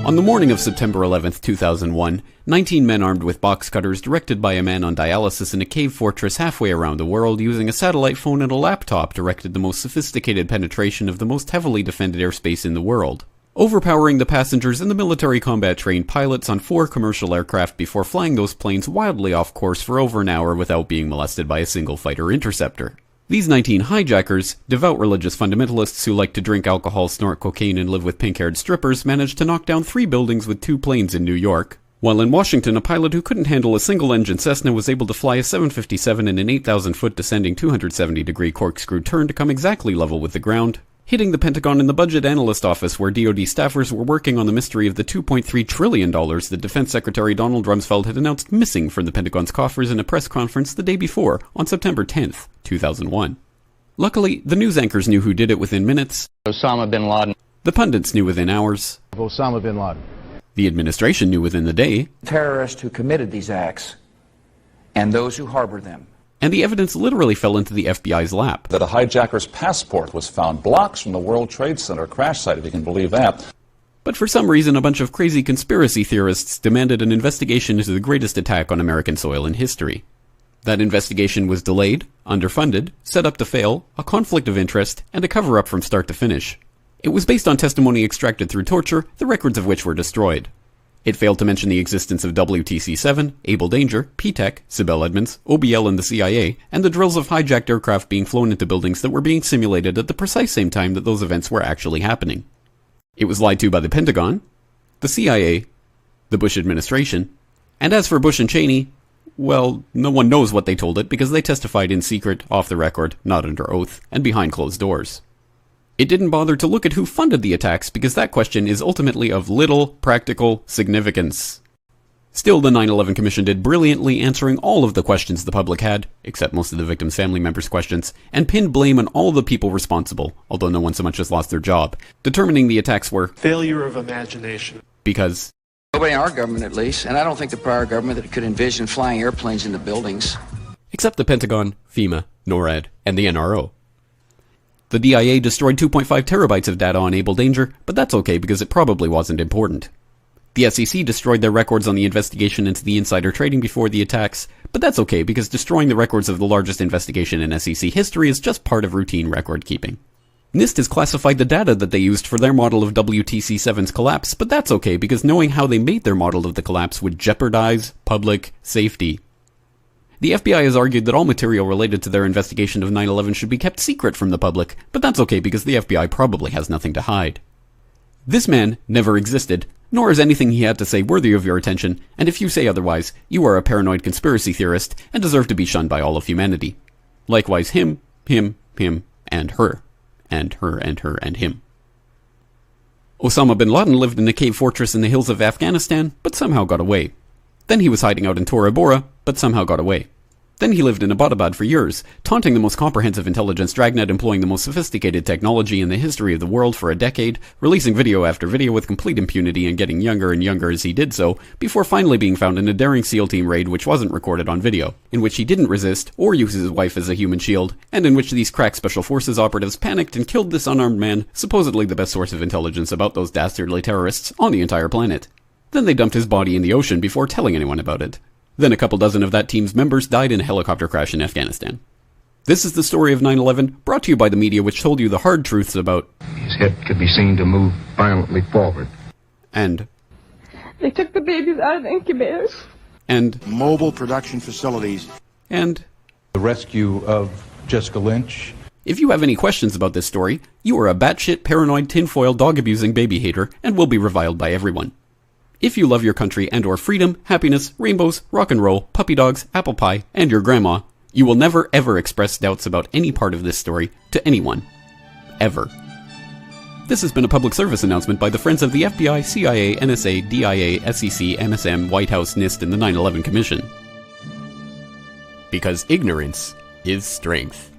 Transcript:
On the morning of September 11, 2001, 19 men armed with box cutters directed by a man on dialysis in a cave fortress halfway around the world using a satellite phone and a laptop directed the most sophisticated penetration of the most heavily defended airspace in the world, overpowering the passengers and the military combat-trained pilots on 4 commercial aircraft before flying those planes wildly off course for over an hour without being molested by a single fighter interceptor. These 19 hijackers, devout religious fundamentalists who like to drink alcohol, snort cocaine, and live with pink-haired strippers, managed to knock down 3 buildings with 2 planes in New York, while in Washington a pilot who couldn't handle a single-engine Cessna was able to fly a 757 in an 8,000-foot descending 270-degree corkscrew turn to come exactly level with the ground, hitting the Pentagon in the budget analyst office where DoD staffers were working on the mystery of the $2.3 trillion that Defense Secretary Donald Rumsfeld had announced missing from the Pentagon's coffers in a press conference the day before, on September 10th, 2001. Luckily, the news anchors knew who did it within minutes. Osama bin Laden. The pundits knew within hours. Osama bin Laden. The administration knew within the day. Terrorists who committed these acts and those who harbor them. And the evidence literally fell into the FBI's lap. That a hijacker's passport was found blocks from the World Trade Center crash site, if you can believe that. But for some reason, a bunch of crazy conspiracy theorists demanded an investigation into the greatest attack on American soil in history. That investigation was delayed, underfunded, set up to fail, a conflict of interest, and a cover-up from start to finish. It was based on testimony extracted through torture, the records of which were destroyed. It failed to mention the existence of WTC-7, Able Danger, P-TECH, Sibel Edmonds, OBL and the CIA, and the drills of hijacked aircraft being flown into buildings that were being simulated at the precise same time that those events were actually happening. It was lied to by the Pentagon, the CIA, the Bush administration, and as for Bush and Cheney, well, no one knows what they told it because they testified in secret, off the record, not under oath, and behind closed doors. It didn't bother to look at who funded the attacks because that question is ultimately of little practical significance. Still, the 9/11 Commission did brilliantly answering all of the questions the public had, except most of the victims' family members' questions, and pinned blame on all the people responsible, although no one so much as lost their job, determining the attacks were failure of imagination. Because nobody in our government, at least, and I don't think the prior government that could envision flying airplanes into buildings. Except the Pentagon, FEMA, NORAD, and the NRO. The DIA destroyed 2.5 terabytes of data on Able Danger, but that's okay because it probably wasn't important. The SEC destroyed their records on the investigation into the insider trading before the attacks, but that's okay because destroying the records of the largest investigation in SEC history is just part of routine record keeping. NIST has classified the data that they used for their model of WTC-7's collapse, but that's okay because knowing how they made their model of the collapse would jeopardize public safety. The FBI has argued that all material related to their investigation of 9/11 should be kept secret from the public, but that's okay because the FBI probably has nothing to hide. This man never existed, nor is anything he had to say worthy of your attention, and if you say otherwise, you are a paranoid conspiracy theorist and deserve to be shunned by all of humanity. Likewise him, and her. And her, and her, and him. Osama bin Laden lived in a cave fortress in the hills of Afghanistan, but somehow got away. Then he was hiding out in Tora Bora, but somehow got away. Then he lived in Abbottabad for years, taunting the most comprehensive intelligence dragnet employing the most sophisticated technology in the history of the world for a decade, releasing video after video with complete impunity and getting younger and younger as he did so, before finally being found in a daring SEAL team raid which wasn't recorded on video, in which he didn't resist or use his wife as a human shield, and in which these crack special forces operatives panicked and killed this unarmed man, supposedly the best source of intelligence about those dastardly terrorists on the entire planet. Then they dumped his body in the ocean before telling anyone about it. Then a couple dozen of that team's members died in a helicopter crash in Afghanistan. This is the story of 9/11, brought to you by the media which told you the hard truths about his head could be seen to move violently forward. And they took the babies out of the incubators. And mobile production facilities. And the rescue of Jessica Lynch. If you have any questions about this story, you are a batshit paranoid tinfoil dog-abusing baby hater and will be reviled by everyone. If you love your country and or freedom, happiness, rainbows, rock and roll, puppy dogs, apple pie, and your grandma, you will never ever express doubts about any part of this story to anyone. Ever. This has been a public service announcement by the Friends of the FBI, CIA, NSA, DIA, SEC, MSM, White House, NIST, and the 9/11 Commission. Because ignorance is strength.